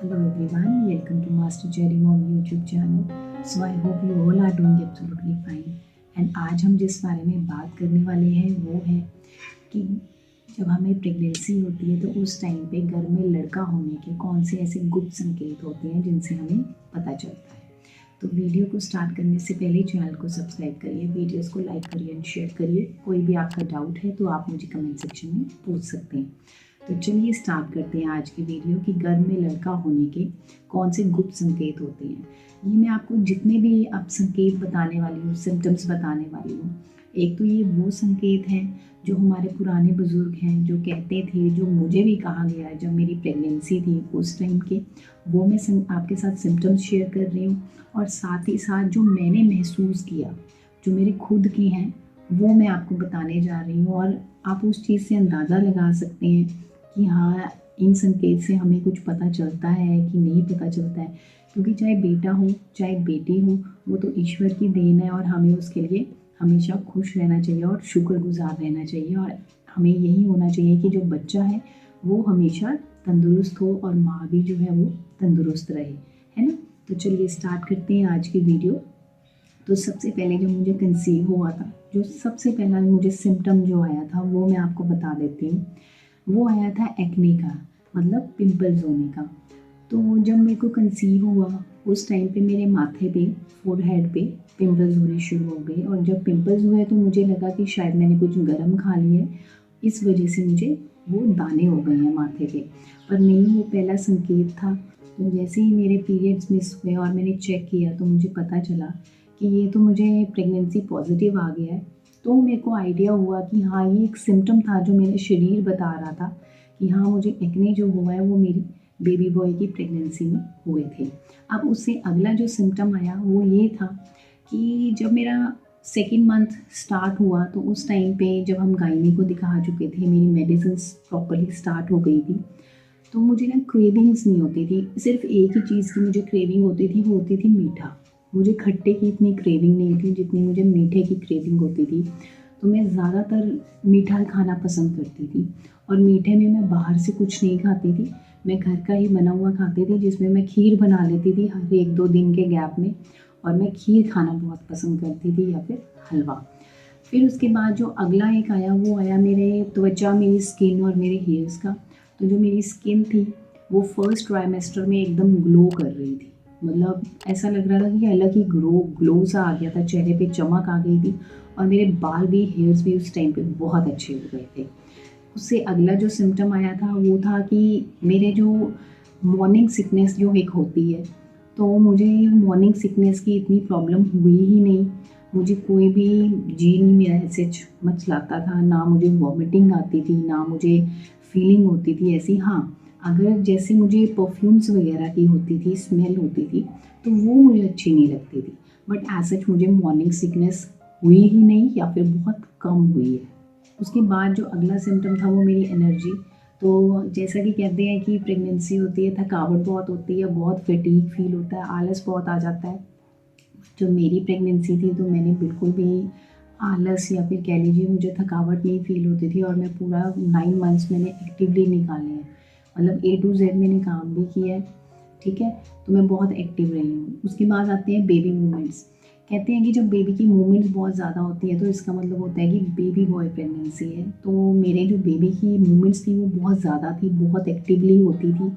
Hello everyone, welcome to Master Cherry Mom YouTube channel. So I hope you all are doing absolutely fine. And आज हम जिस बारे में बात करने वाले हैं वो है कि जब हमें प्रेगनेंसी होती है तो उस टाइम पे घर में लड़का होने के कौन से ऐसे गुप्त संकेत होते हैं जिनसे हमें पता चलता है। तो वीडियो को स्टार्ट करने से पहले चैनल को सब्सक्राइब करिए, वीडियोस को लाइक करिए एंड शेयर करिए। कोई भी आपका डाउट है तो आप मुझे कमेंट सेक्शन में पूछ सकते हैं। तो चलिए स्टार्ट करते हैं आज की वीडियो कि गर्भ में लड़का होने के कौन से गुप्त संकेत होते हैं। ये मैं आपको जितने भी अब संकेत बताने वाली हूँ, सिम्टम्स बताने वाली हूँ, एक तो ये वो संकेत हैं जो हमारे पुराने बुजुर्ग हैं जो कहते थे, जो मुझे भी कहा गया जब मेरी प्रेगनेंसी थी उस टाइम के, वो मैं आपके साथ सिम्टम्स शेयर कर रही हूँ। और साथ ही साथ जो मैंने महसूस किया, जो मेरे खुद के हैं, वो मैं आपको बताने जा रही हूँ। और आप उस चीज़ से अंदाज़ा लगा सकते हैं कि हाँ, इन संकेत से हमें कुछ पता चलता है कि नहीं पता चलता है। क्योंकि चाहे बेटा हो चाहे बेटी हो, वो तो ईश्वर की देन है और हमें उसके लिए हमेशा खुश रहना चाहिए और शुक्रगुजार रहना चाहिए। और हमें यही होना चाहिए कि जो बच्चा है वो हमेशा तंदुरुस्त हो और माँ भी जो है वो तंदुरुस्त रहे, है ना। तो चलिए स्टार्ट करते हैं आज की वीडियो। तो सबसे पहले जब मुझे कंसीव हुआ था, जो सबसे पहला मुझे सिम्टम जो आया था वो मैं आपको बता देती हूँ। वो आया था एक्ने का, मतलब पिंपल्स होने का। तो जब मेरे को कंसीव हुआ उस टाइम पे मेरे माथे पे, फोरहेड पे पिंपल्स होने शुरू हो गए। और जब पिंपल्स हुए तो मुझे लगा कि शायद मैंने कुछ गर्म खा लिया है, इस वजह से मुझे वो दाने हो गए हैं माथे पे। पर नहीं, वो पहला संकेत था। तो जैसे ही मेरे पीरियड्स मिस हुए और मैंने चेक किया तो मुझे पता चला कि ये तो मुझे प्रेगनेंसी पॉजिटिव आ गया है। तो मेरे को आइडिया हुआ कि हाँ, ये एक सिम्टम था जो मेरा शरीर बता रहा था कि हाँ, मुझे एक्ने जो हुआ है वो मेरी बेबी बॉय की प्रेगनेंसी में हुए थे। अब उससे अगला जो सिम्टम आया वो ये था कि जब मेरा सेकेंड मंथ स्टार्ट हुआ तो उस टाइम पे जब हम गायनी को दिखा चुके थे, मेरी मेडिसिन प्रॉपरली स्टार्ट हो गई थी, तो मुझे ना क्रेविंग्स नहीं होती थी। सिर्फ एक ही चीज़ की मुझे क्रेविंग होती थी, वो होती थी मीठा। मुझे खट्टे की इतनी क्रेविंग नहीं थी जितनी मुझे मीठे की क्रेविंग होती थी। तो मैं ज़्यादातर मीठा खाना पसंद करती थी। और मीठे में मैं बाहर से कुछ नहीं खाती थी, मैं घर का ही बना हुआ खाती थी, जिसमें मैं खीर बना लेती थी हर एक दो दिन के गैप में। और मैं खीर खाना बहुत पसंद करती थी या फिर हलवा। फिर उसके बाद जो अगला एक आया वो आया मेरे त्वचा, मेरी स्किन और मेरे हेयर्स का। तो जो मेरी स्किन थी वो फर्स्ट ट्राइमेस्टर में एकदम ग्लो कर रही थी। मतलब ऐसा लग रहा था कि अलग ही ग्लो सा आ गया था, चेहरे पे चमक आ गई थी। और मेरे बाल भी, हेयर्स भी उस टाइम पे बहुत अच्छे हो गए थे। उससे अगला जो सिम्टम आया था वो था कि मेरे जो मॉर्निंग सिकनेस जो एक होती है, तो मुझे मॉर्निंग सिकनेस की इतनी प्रॉब्लम हुई ही नहीं। मुझे कोई भी जी नहीं मेरा ऐसे मचलाता था, ना मुझे वॉमिटिंग आती थी, ना मुझे फीलिंग होती थी ऐसी। हाँ, अगर जैसे मुझे परफ्यूम्स वगैरह की होती थी, स्मेल होती थी, तो वो मुझे अच्छी नहीं लगती थी। बट एज सच मुझे मॉर्निंग सिकनेस हुई ही नहीं या फिर बहुत कम हुई है। उसके बाद जो अगला सिम्टम था वो मेरी एनर्जी। तो जैसा कि कहते हैं कि प्रेगनेंसी होती है, थकावट बहुत होती है, बहुत फटीग फील होता है, आलस बहुत आ जाता है। जब मेरी प्रेगनेंसी थी तो मैंने बिल्कुल भी आलस या फिर कह लीजिए मुझे थकावट नहीं फील होती थी। और मैं पूरा 9 मंथ्स मैंने एक्टिवली निकाले हैं, मतलब A to Z मैंने काम भी किया है, ठीक है। तो मैं बहुत एक्टिव रही हूँ। उसके बाद आते हैं बेबी मूवमेंट्स। कहते हैं कि जब बेबी की मूवमेंट्स बहुत ज़्यादा होती है तो इसका मतलब होता है कि बेबी बॉय प्रेगनेंसी है। तो मेरे जो बेबी की मूवमेंट्स थी वो बहुत ज़्यादा थी, बहुत एक्टिवली होती थी।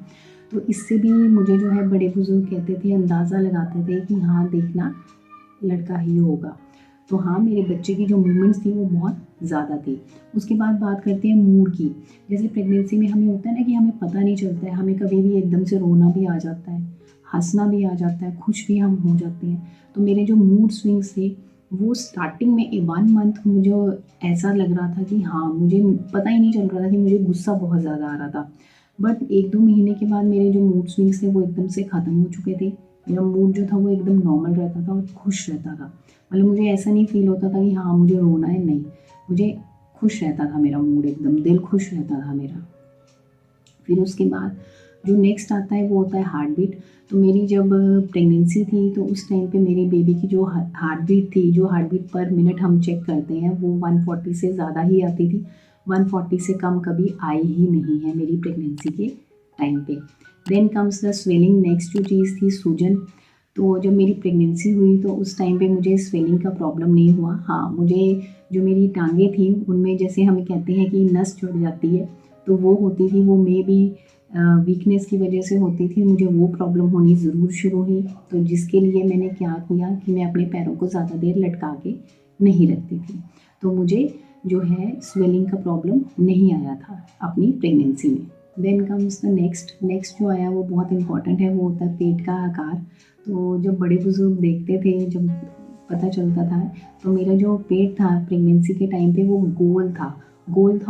तो इससे भी मुझे जो है बड़े बुजुर्ग कहते थे, अंदाज़ा लगाते थे कि हाँ देखना, लड़का ही होगा। तो हाँ, मेरे बच्चे की जो मूवमेंट्स थी वो बहुत ज़्यादा थी। उसके बाद बात करते हैं मूड की। जैसे प्रेगनेंसी में हमें होता है ना कि हमें पता नहीं चलता है, हमें कभी भी एकदम से रोना भी आ जाता है, हंसना भी आ जाता है, खुश भी हम हो जाते हैं। तो मेरे जो मूड स्विंग्स थे वो स्टार्टिंग में 1 मंथ मुझे ऐसा लग रहा था कि हाँ, मुझे पता ही नहीं चल रहा था कि मुझे गुस्सा बहुत ज़्यादा आ रहा था। बट 1-2 महीने के बाद मेरे जो मूड स्विंग्स थे वो एकदम से ख़त्म हो चुके थे। मेरा मूड जो था वो एकदम नॉर्मल रहता था और खुश रहता था। मतलब मुझे ऐसा नहीं फ़ील होता था कि हाँ, मुझे रोना है, नहीं। मुझे खुश रहता था मेरा मूड, एकदम दिल खुश रहता था मेरा। फिर उसके बाद जो नेक्स्ट आता है वो होता है हार्ट बीट। तो मेरी जब प्रेगनेंसी थी तो उस टाइम पे मेरी बेबी की जो हार्ट बीट थी, जो हार्ट बीट पर मिनट हम चेक करते हैं, वो 140 से ज़्यादा ही आती थी। 140 से कम कभी आई ही नहीं है मेरी प्रेगनेंसी के टाइम पे। Then comes the swelling, next जो चीज़ थी सूजन। तो जब मेरी प्रेगनेंसी हुई तो उस टाइम पे मुझे स्वेलिंग का प्रॉब्लम नहीं हुआ। हाँ, मुझे जो मेरी टांगें थी उनमें जैसे हमें कहते हैं कि नस चढ़ जाती है, तो वो होती थी, वो मे बी वीकनेस की वजह से होती थी, मुझे वो प्रॉब्लम होनी ज़रूर शुरू हुई। तो जिसके लिए मैंने क्या किया कि मैं अपने पैरों को ज़्यादा देर लटका के नहीं रखती थी, तो मुझे जो है स्वेलिंग का प्रॉब्लम नहीं आया था अपनी प्रेगनेंसी में। देन कम्स द नेक्स्ट जो आया वो बहुत इंपॉर्टेंट है, वो होता है पेट का आकार। तो जब बड़े बुज़ुर्ग देखते थे, जब पता चलता था, तो मेरा जो पेट था प्रेगनेंसी के टाइम पे वो गोल था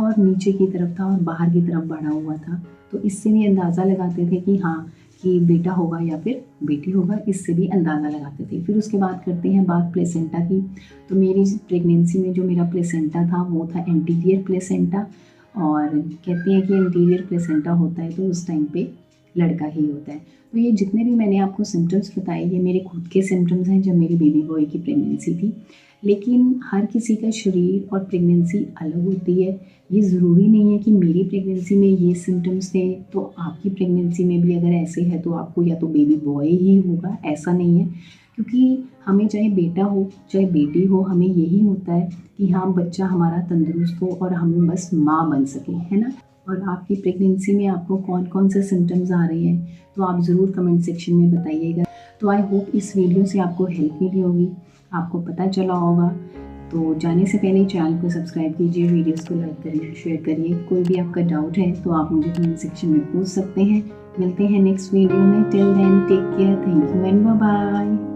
और नीचे की तरफ था और बाहर की तरफ बढ़ा हुआ था। तो इससे भी अंदाज़ा लगाते थे कि हाँ, कि बेटा होगा या फिर बेटी होगा, इससे भी अंदाज़ा लगाते थे। फिर उसके बाद करते हैं बात प्लेसेंटा की। तो मेरी प्रेगनेंसी में जो मेरा प्लेसेंटा था वो था एंटीरियर प्लेसेंटा, और कहते हैं कि एंटीरियर प्लेसेंटा होता है तो उस टाइम पे लड़का ही होता है। तो ये जितने भी मैंने आपको सिम्टम्स बताए, ये मेरे खुद के सिम्टम्स हैं जब मेरी बेबी बॉय की प्रेगनेंसी थी। लेकिन हर किसी का शरीर और प्रेगनेंसी अलग होती है। ये ज़रूरी नहीं है कि मेरी प्रेगनेंसी में ये सिम्टम्स थे तो आपकी प्रेगनेंसी में भी अगर ऐसे है तो आपको या तो बेबी बॉय ही होगा, ऐसा नहीं है। क्योंकि हमें चाहे बेटा हो चाहे बेटी हो, हमें यही होता है कि हाँ, बच्चा हमारा तंदुरुस्त हो और हम बस माँ बन सकें, है ना। और आपकी प्रेगनेंसी में आपको कौन कौन से सिम्टम्स आ रहे हैं तो आप ज़रूर कमेंट सेक्शन में बताइएगा। तो आई होप इस वीडियो से आपको हेल्प मिली होगी, आपको पता चला होगा। तो जाने से पहले चैनल को सब्सक्राइब कीजिए, वीडियोस को लाइक करिए, शेयर करिए। कोई भी आपका डाउट है तो आप मुझे कमेंट सेक्शन में पूछ सकते हैं। मिलते हैं नेक्स्ट वीडियो में। Till then take care, thank you and bye bye.